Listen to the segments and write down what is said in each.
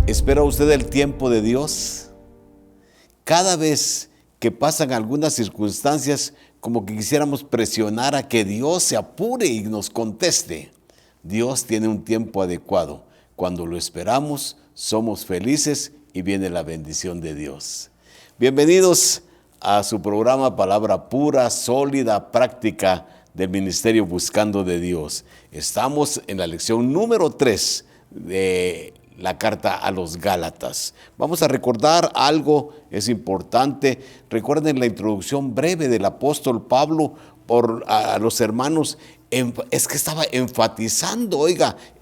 ¿Espera usted el tiempo de Dios? Cada vez que pasan algunas circunstancias, como que quisiéramos presionar a que Dios se apure y nos conteste. Dios tiene un tiempo adecuado. Cuando lo esperamos, somos felices y viene la bendición de Dios. Bienvenidos a su programa Palabra Pura, Sólida, Práctica del Ministerio Buscando de Dios. Estamos en la lección número 3 de la carta a los Gálatas. Vamos a recordar algo, es importante. Recuerden la introducción breve del apóstol Pablo a los hermanos. Es que estaba enfatizando,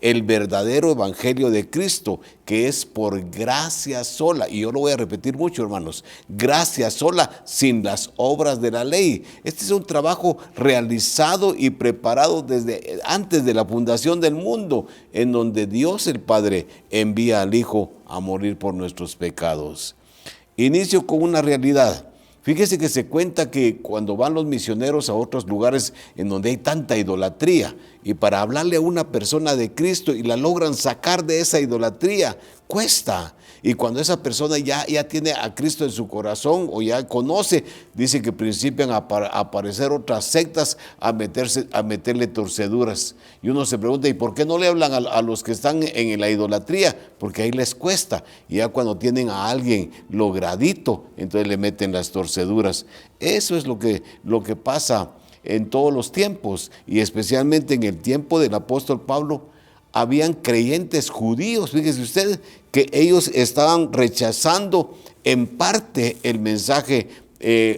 el verdadero evangelio de Cristo, que es por gracia sola. Y yo lo voy a repetir mucho, hermanos. Gracia sola, sin las obras de la ley. Este es un trabajo realizado y preparado desde antes de la fundación del mundo, en donde Dios el Padre envía al Hijo a morir por nuestros pecados. Inicio con una realidad. Fíjese que se cuenta que cuando van los misioneros a otros lugares en donde hay tanta idolatría, y para hablarle a una persona de Cristo y la logran sacar de esa idolatría, cuesta. Y cuando esa persona ya tiene a Cristo en su corazón o ya conoce, dice que principian a aparecer otras sectas a meterle torceduras. Y uno se pregunta, ¿y por qué no le hablan a los que están en la idolatría? Porque ahí les cuesta. Y ya cuando tienen a alguien logradito, entonces le meten las torceduras. Eso es lo que pasa en todos los tiempos, y especialmente en el tiempo del apóstol Pablo. Habían creyentes judíos, fíjese usted, que ellos estaban rechazando en parte el mensaje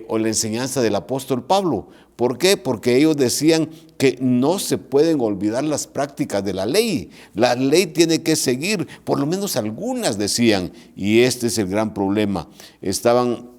o la enseñanza del apóstol Pablo. ¿Por qué? Porque ellos decían que no se pueden olvidar las prácticas de la ley. La ley tiene que seguir, por lo menos algunas decían, y este es el gran problema. Estaban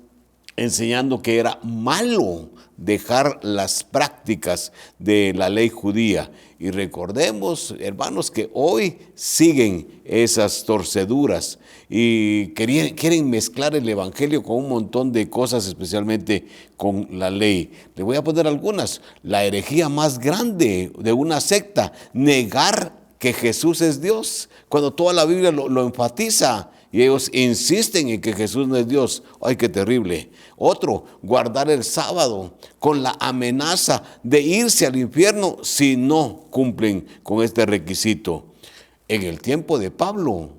enseñando que era malo dejar las prácticas de la ley judía. Y recordemos, hermanos, que hoy siguen esas torceduras y quieren mezclar el evangelio con un montón de cosas, especialmente con la ley. Le voy a poner algunas. La herejía más grande de una secta: negar que Jesús es Dios, cuando toda la Biblia lo enfatiza. Y ellos insisten en que Jesús no es Dios. ¡Ay, qué terrible! Otro, guardar el sábado con la amenaza de irse al infierno si no cumplen con este requisito. En el tiempo de Pablo,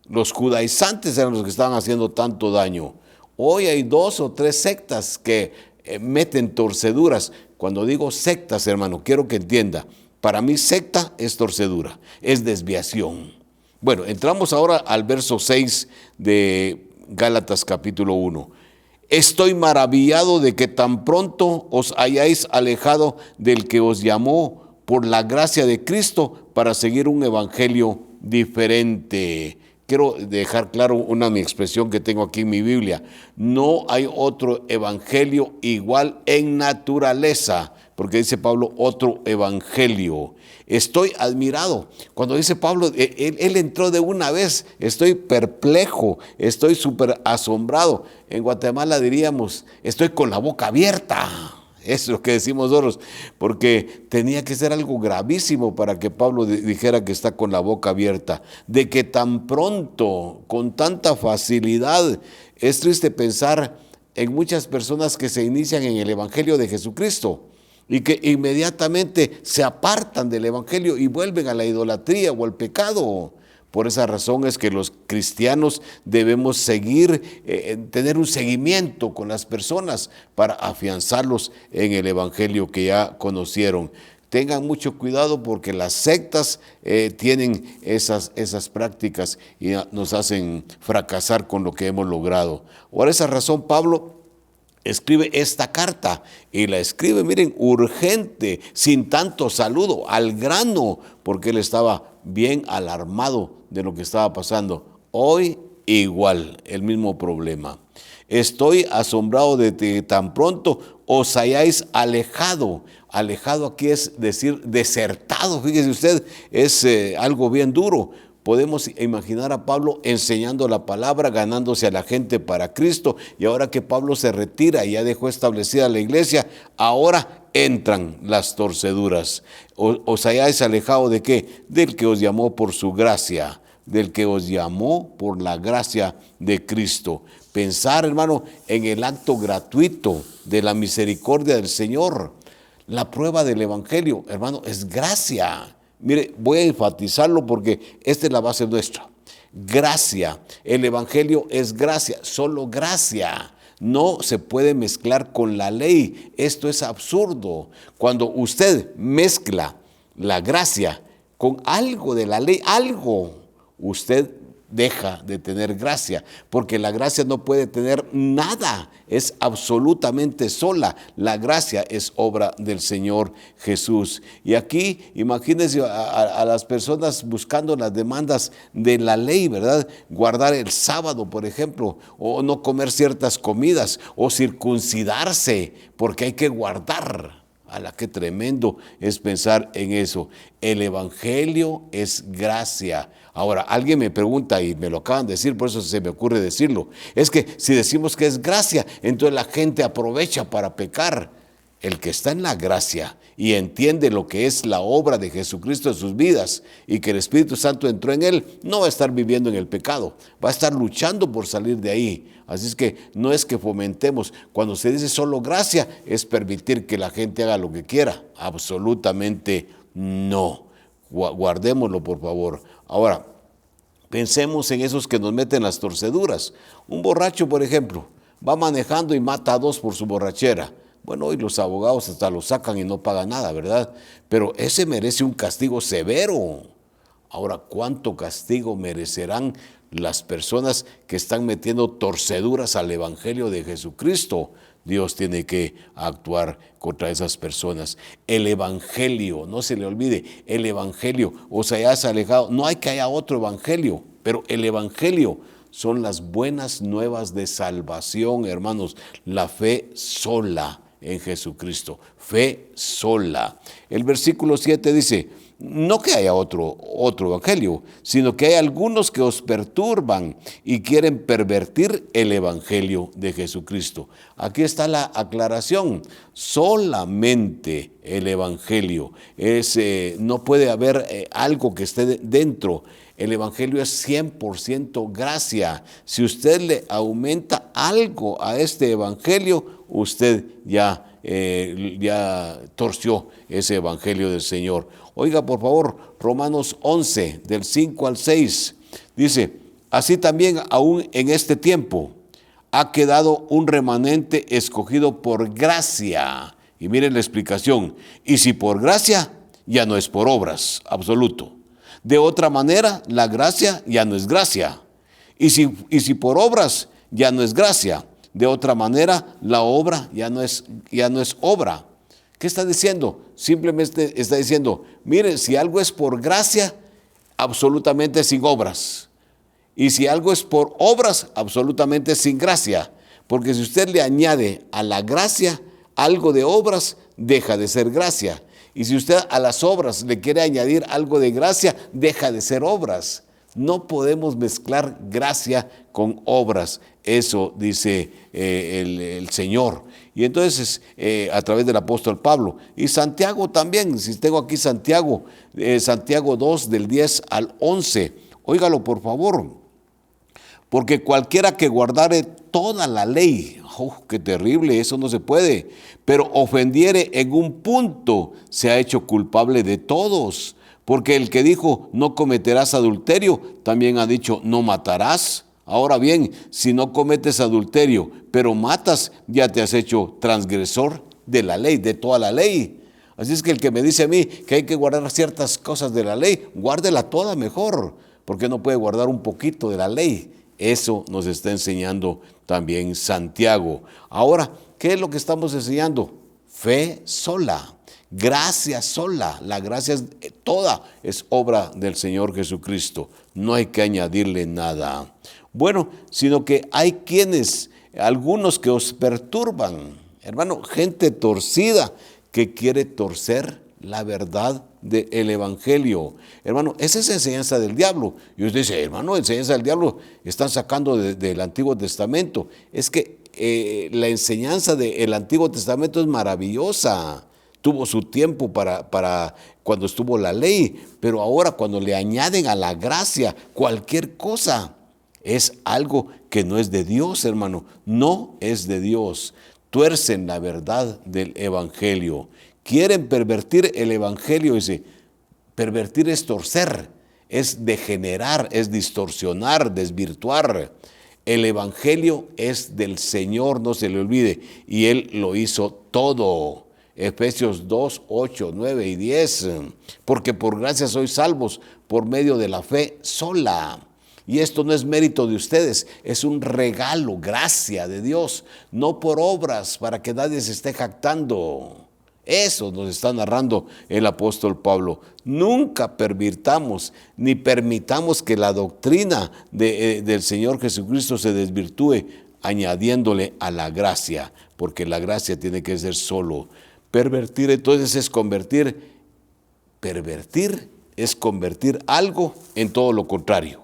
los judaizantes eran los que estaban haciendo tanto daño. Hoy hay 2 o 3 sectas que meten torceduras. Cuando digo sectas, hermano, quiero que entienda. Para mí secta es torcedura, es desviación. Bueno, entramos ahora al verso 6 de Gálatas capítulo 1. Estoy maravillado de que tan pronto os hayáis alejado del que os llamó por la gracia de Cristo para seguir un evangelio diferente. Quiero dejar claro mi expresión que tengo aquí en mi Biblia. No hay otro evangelio igual en naturaleza, porque dice Pablo otro evangelio. Estoy admirado. Cuando dice Pablo, él entró de una vez. Estoy perplejo, estoy súper asombrado. En Guatemala diríamos, estoy con la boca abierta. Eso es lo que decimos nosotros, porque tenía que ser algo gravísimo para que Pablo dijera que está con la boca abierta. De que tan pronto, con tanta facilidad, es triste pensar en muchas personas que se inician en el evangelio de Jesucristo y que inmediatamente se apartan del evangelio y vuelven a la idolatría o al pecado. Por esa razón es que los cristianos debemos tener un seguimiento con las personas para afianzarlos en el evangelio que ya conocieron. Tengan mucho cuidado porque las sectas tienen esas prácticas y nos hacen fracasar con lo que hemos logrado. Por esa razón Pablo escribe esta carta y la escribe, miren, urgente, sin tanto saludo, al grano, porque él estaba bien alarmado de lo que estaba pasando. Hoy igual, el mismo problema. Estoy asombrado de que tan pronto os hayáis alejado. Alejado aquí es decir desertado, fíjese usted, es algo bien duro. Podemos imaginar a Pablo enseñando la palabra, ganándose a la gente para Cristo, y ahora que Pablo se retira y ya dejó establecida la iglesia, ahora entran las torceduras. ¿Os hayáis alejado de qué? Del que os llamó por su gracia del que os llamó por la gracia de Cristo. Pensar, hermano, en el acto gratuito de la misericordia del Señor. La prueba del Evangelio, hermano, es gracia. Mire, voy a enfatizarlo porque esta es la base nuestra. Gracia. El Evangelio es gracia, solo gracia. No se puede mezclar con la ley. Esto es absurdo. Cuando usted mezcla la gracia con algo de la ley, usted deja de tener gracia, porque la gracia no puede tener nada, es absolutamente sola. La gracia es obra del Señor Jesús. Y aquí imagínense a las personas buscando las demandas de la ley, ¿verdad? Guardar el sábado, por ejemplo, o no comer ciertas comidas, o circuncidarse, porque hay que guardar. ¡Hala, qué tremendo es pensar en eso! El Evangelio es gracia. Ahora, alguien me pregunta, y me lo acaban de decir, por eso se me ocurre decirlo, es que si decimos que es gracia, entonces la gente aprovecha para pecar. El que está en la gracia y entiende lo que es la obra de Jesucristo en sus vidas y que el Espíritu Santo entró en él, no va a estar viviendo en el pecado, va a estar luchando por salir de ahí. Así es que no es que fomentemos. Cuando se dice solo gracia, es permitir que la gente haga lo que quiera. Absolutamente no. Guardémoslo, por favor. Ahora, pensemos en esos que nos meten las torceduras. Un borracho, por ejemplo, va manejando y mata a dos por su borrachera. Bueno, hoy los abogados hasta lo sacan y no pagan nada, ¿verdad? Pero ese merece un castigo severo. Ahora, ¿cuánto castigo merecerán las personas que están metiendo torceduras al Evangelio de Jesucristo? Dios tiene que actuar contra esas personas. El Evangelio, no se le olvide, el Evangelio, o sea, ya se ha alejado, no hay que haya otro Evangelio, pero el Evangelio son las buenas nuevas de salvación, hermanos, la fe sola en Jesucristo, fe sola. El versículo 7 dice, no que haya otro evangelio, sino que hay algunos que os perturban y quieren pervertir el evangelio de Jesucristo. Aquí está la aclaración, solamente el evangelio, no puede haber algo que esté dentro. El evangelio es 100% gracia. Si usted le aumenta algo a este evangelio, usted ya torció ese evangelio del Señor. Oiga, por favor, Romanos 11, del 5 al 6, dice, así también aún en este tiempo ha quedado un remanente escogido por gracia. Y miren la explicación, y si por gracia, ya no es por obras, absoluto. De otra manera, la gracia ya no es gracia. Y si por obras, ya no es gracia. De otra manera, la obra ya no es obra. ¿Qué está diciendo? Simplemente está diciendo, miren, si algo es por gracia, absolutamente sin obras. Y si algo es por obras, absolutamente sin gracia. Porque si usted le añade a la gracia algo de obras, deja de ser gracia. Y si usted a las obras le quiere añadir algo de gracia, deja de ser obras. No podemos mezclar gracia con obras. Eso dice el Señor. Y entonces, a través del apóstol Pablo. Y Santiago también, si tengo aquí Santiago 2, del 10 al 11. Óigalo, por favor. Porque cualquiera que guardare toda la ley, qué terrible, eso no se puede, pero ofendiere en un punto, se ha hecho culpable de todos. Porque el que dijo, no cometerás adulterio, también ha dicho, no matarás. Ahora bien, si no cometes adulterio, pero matas, ya te has hecho transgresor de la ley, de toda la ley. Así es que el que me dice a mí que hay que guardar ciertas cosas de la ley, guárdela toda mejor, porque no puede guardar un poquito de la ley. Eso nos está enseñando también Santiago. Ahora, ¿qué es lo que estamos enseñando? Fe sola, gracia sola. La gracia toda es obra del Señor Jesucristo. No hay que añadirle nada. Bueno, sino que hay algunos que os perturban. Hermano, gente torcida que quiere torcer la verdad del Evangelio. Hermano, esa es enseñanza del diablo. Y usted dice, hermano, enseñanza del diablo están sacando del Antiguo Testamento. Es que la enseñanza del Antiguo Testamento es maravillosa. Tuvo su tiempo cuando estuvo la ley, pero ahora cuando le añaden a la gracia cualquier cosa, es algo que no es de Dios, hermano, no es de Dios. Tuercen la verdad del evangelio. Quieren pervertir el evangelio, dice. Pervertir es torcer, es degenerar, es distorsionar, desvirtuar. El evangelio es del Señor, no se le olvide, y Él lo hizo todo. Efesios 2, 8, 9 y 10. Porque por gracia sois salvos por medio de la fe sola. Y esto no es mérito de ustedes, es un regalo, gracia de Dios, no por obras para que nadie se esté jactando. Eso nos está narrando el apóstol Pablo. Nunca pervirtamos ni permitamos que la doctrina del Señor Jesucristo se desvirtúe añadiéndole a la gracia, porque la gracia tiene que ser solo. Pervertir entonces es convertir, pervertir es convertir algo en todo lo contrario.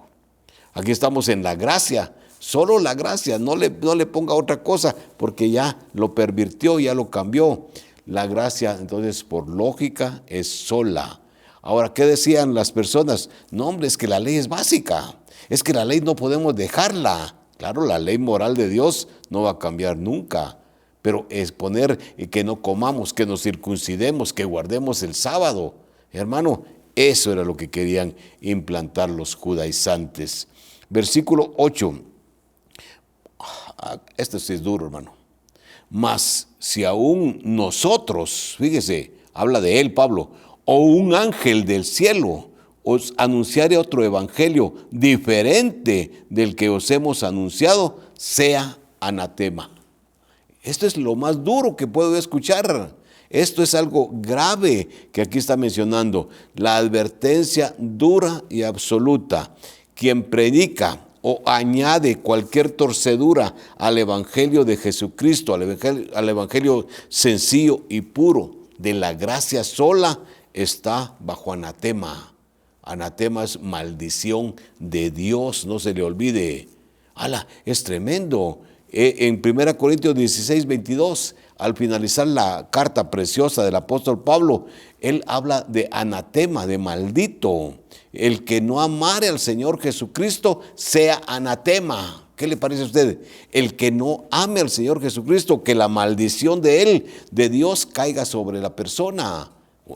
Aquí estamos en la gracia, solo la gracia, no le ponga otra cosa, porque ya lo pervirtió, ya lo cambió. La gracia, entonces, por lógica, es sola. Ahora, ¿qué decían las personas? No, hombre, es que la ley es básica, es que la ley no podemos dejarla. Claro, la ley moral de Dios no va a cambiar nunca, pero es poner que no comamos, que nos circuncidemos, que guardemos el sábado. Hermano, eso era lo que querían implantar los judaizantes. Versículo 8. Esto sí es duro, hermano. Mas si aún nosotros, fíjese, habla de él, Pablo, o un ángel del cielo os anunciare otro evangelio diferente del que os hemos anunciado, sea anatema. Esto es lo más duro que puedo escuchar. Esto es algo grave que aquí está mencionando. La advertencia dura y absoluta. Quien predica o añade cualquier torcedura al evangelio de Jesucristo, al evangelio sencillo y puro de la gracia sola, está bajo anatema. Anatema es maldición de Dios, no se le olvide. Es tremendo. En 1 Corintios 16, 22, al finalizar la carta preciosa del apóstol Pablo, él habla de anatema, de maldito. El que no amare al Señor Jesucristo sea anatema. ¿Qué le parece a usted? El que no ame al Señor Jesucristo, que la maldición de él, de Dios, caiga sobre la persona.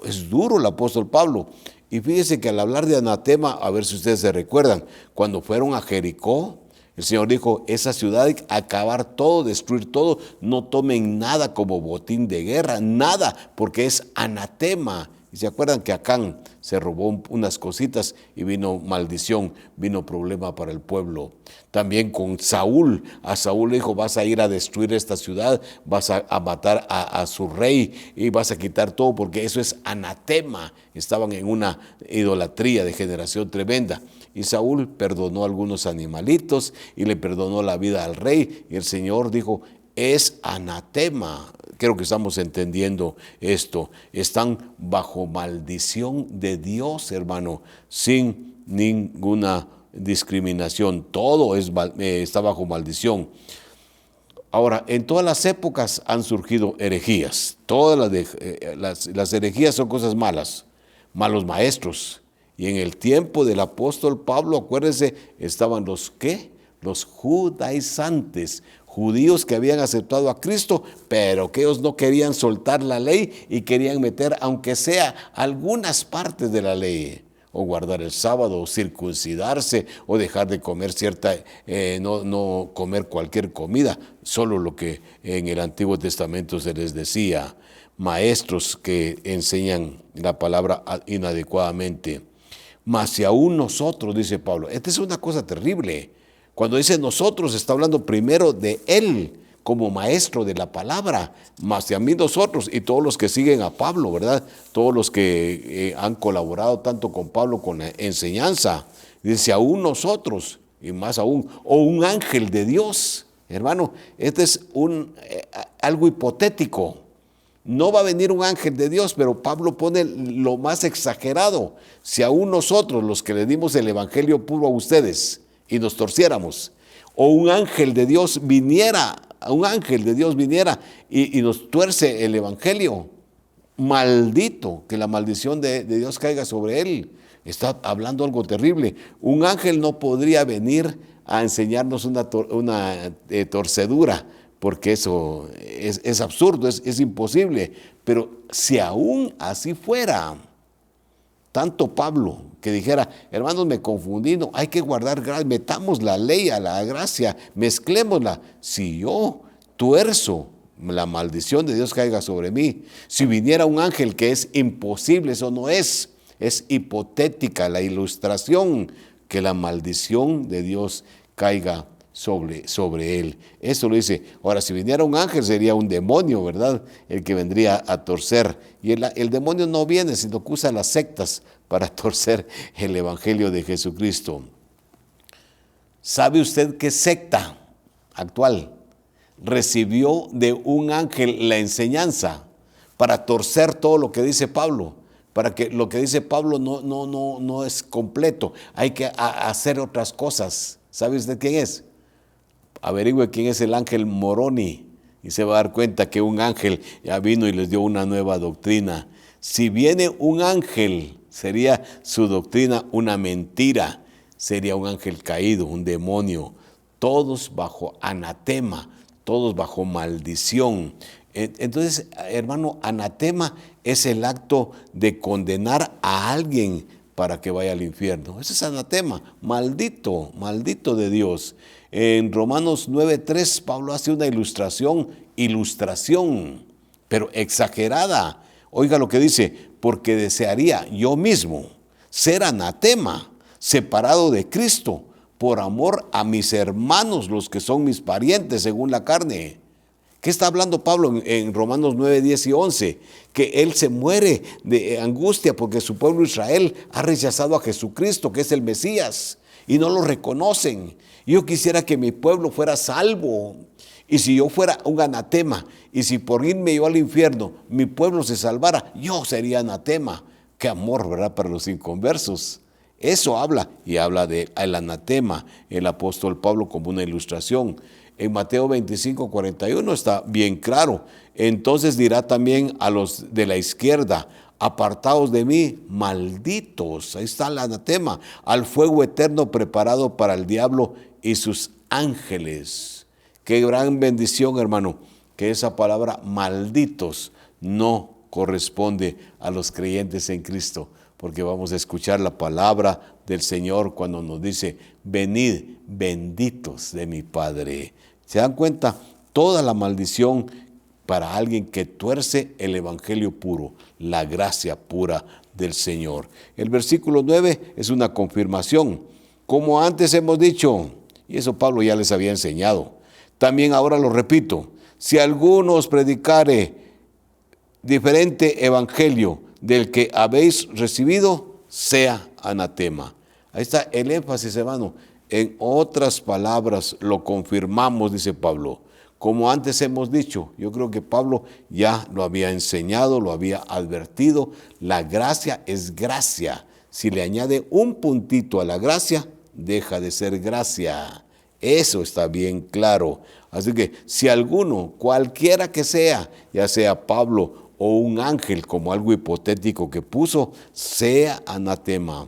Es duro el apóstol Pablo. Y fíjese que al hablar de anatema, a ver si ustedes se recuerdan, cuando fueron a Jericó, el Señor dijo, esa ciudad hay que acabar todo, destruir todo, no tomen nada como botín de guerra, nada, porque es anatema. Y se acuerdan que Acán se robó unas cositas y vino maldición, vino problema para el pueblo. También con Saúl, a Saúl le dijo, vas a ir a destruir esta ciudad, vas a matar a su rey y vas a quitar todo porque eso es anatema. Estaban en una idolatría de generación tremenda. Y Saúl perdonó a algunos animalitos y le perdonó la vida al rey. Y el Señor dijo, es anatema. Creo que estamos entendiendo esto. Están bajo maldición de Dios, hermano, sin ninguna discriminación. Todo está bajo maldición. Ahora, en todas las épocas han surgido herejías. Todas las herejías son cosas malas, malos maestros. Y en el tiempo del apóstol Pablo, acuérdense, estaban los ¿qué? Los judaizantes, judíos que habían aceptado a Cristo, pero que ellos no querían soltar la ley y querían meter, aunque sea algunas partes de la ley, o guardar el sábado, o circuncidarse, o dejar de comer no comer cualquier comida, solo lo que en el Antiguo Testamento se les decía, maestros que enseñan la palabra inadecuadamente. Mas si aún nosotros, dice Pablo, esta es una cosa terrible. Cuando dice nosotros, está hablando primero de él como maestro de la palabra, mas si a mí nosotros y todos los que siguen a Pablo, ¿verdad? Todos los que han colaborado tanto con Pablo con la enseñanza. Dice aún nosotros y más aún, o un ángel de Dios. Hermano, este es algo hipotético. No va a venir un ángel de Dios, pero Pablo pone lo más exagerado. Si aún nosotros, los que le dimos el evangelio puro a ustedes y nos torciéramos, o un ángel de Dios viniera y nos tuerce el evangelio, maldito, que la maldición de Dios caiga sobre él. Está hablando algo terrible. Un ángel no podría venir a enseñarnos una torcedura, porque eso es absurdo, es imposible. Pero si aún así fuera, tanto Pablo que dijera, hermanos, me confundí, no, hay que guardar gracia, metamos la ley a la gracia, mezclémosla. Si yo tuerzo, la maldición de Dios caiga sobre mí. Si viniera un ángel, que es imposible, eso no es hipotética la ilustración, que la maldición de Dios caiga sobre él. Eso lo dice. Ahora, si viniera un ángel, sería un demonio, ¿verdad? El que vendría a torcer. Y el demonio no viene, sino que usa las sectas para torcer el evangelio de Jesucristo. ¿Sabe usted qué secta actual recibió de un ángel la enseñanza para torcer todo lo que dice Pablo? Para que lo que dice Pablo no es completo. Hay que hacer otras cosas. ¿Sabe usted quién es? Averigüe quién es el ángel Moroni y se va a dar cuenta que un ángel ya vino y les dio una nueva doctrina. Si viene un ángel, sería su doctrina una mentira, sería un ángel caído, un demonio, todos bajo anatema, todos bajo maldición. Entonces, hermano, anatema es el acto de condenar a alguien para que vaya al infierno. Ese es anatema, maldito, maldito de Dios. En Romanos 9:3, Pablo hace una ilustración, pero exagerada. Oiga lo que dice, porque desearía yo mismo ser anatema, separado de Cristo, por amor a mis hermanos, los que son mis parientes según la carne. ¿Qué está hablando Pablo en Romanos 9, 10 y 11? Que él se muere de angustia porque su pueblo Israel ha rechazado a Jesucristo, que es el Mesías, y no lo reconocen. Yo quisiera que mi pueblo fuera salvo. Y si yo fuera un anatema, y si por irme yo al infierno, mi pueblo se salvara, yo sería anatema. Qué amor, ¿verdad?, para los inconversos. Eso habla, y habla del anatema, el apóstol Pablo, como una ilustración. En Mateo 25, 41 está bien claro. Entonces dirá también a los de la izquierda, apartaos de mí, malditos. Ahí está el anatema, al fuego eterno preparado para el diablo y sus ángeles. Qué gran bendición, hermano, que esa palabra malditos no corresponde a los creyentes en Cristo, porque vamos a escuchar la palabra del Señor cuando nos dice, venid benditos de mi Padre. ¿Se dan cuenta? Toda la maldición para alguien que tuerce el evangelio puro, la gracia pura del Señor. El versículo 9 es una confirmación. Como antes hemos dicho, y eso Pablo ya les había enseñado, también ahora lo repito, si alguno os predicare diferente evangelio del que habéis recibido, sea anatema. Ahí está el énfasis, hermano. En otras palabras, lo confirmamos, dice Pablo. Como antes hemos dicho, yo creo que Pablo ya lo había enseñado, lo había advertido. La gracia es gracia. Si le añade un puntito a la gracia, deja de ser gracia. Eso está bien claro. Así que si alguno, cualquiera que sea, ya sea Pablo o un ángel, como algo hipotético que puso, sea anatema.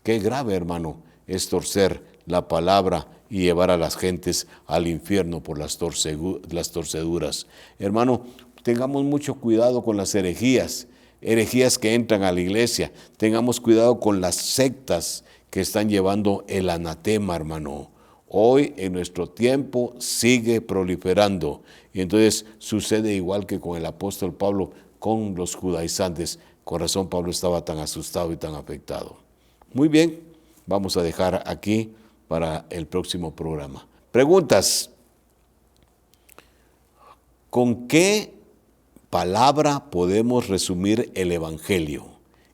Qué grave, hermano, es torcer la palabra y llevar a las gentes al infierno por las torceduras. Hermano, tengamos mucho cuidado con las herejías que entran a la iglesia. Tengamos cuidado con las sectas que están llevando el anatema, hermano. Hoy en nuestro tiempo sigue proliferando y entonces sucede igual que con el apóstol Pablo, con los judaizantes. Con razón Pablo estaba tan asustado y tan afectado. Muy bien, vamos a dejar aquí para el próximo programa. Preguntas. ¿Con qué palabra podemos resumir el evangelio?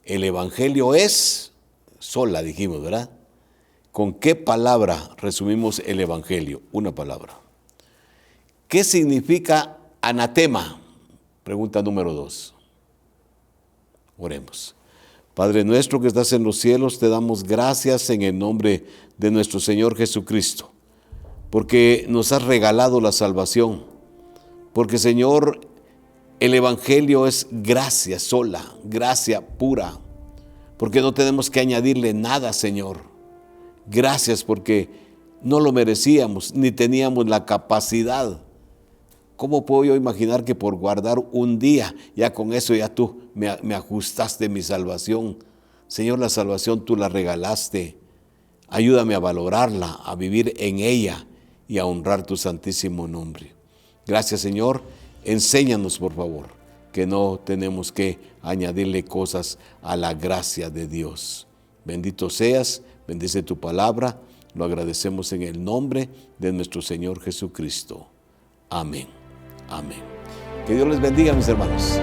El evangelio es sola, dijimos, ¿verdad? ¿Con qué palabra resumimos el evangelio? Una palabra. ¿Qué significa anatema? Pregunta número 2. Oremos. Padre nuestro que estás en los cielos, te damos gracias en el nombre de nuestro Señor Jesucristo, porque nos has regalado la salvación, porque Señor, El Evangelio es gracia sola, gracia pura, porque no tenemos que añadirle nada, Señor. Gracias porque no lo merecíamos, ni teníamos la capacidad. ¿Cómo puedo yo imaginar que por guardar un día, ya con eso ya tú me ajustaste mi salvación? Señor, la salvación tú la regalaste. Ayúdame a valorarla, a vivir en ella y a honrar tu santísimo nombre. Gracias, Señor. Enséñanos, por favor, que no tenemos que añadirle cosas a la gracia de Dios. Bendito seas, bendice tu palabra. Lo agradecemos en el nombre de nuestro Señor Jesucristo. Amén. Amén. Que Dios les bendiga, mis hermanos.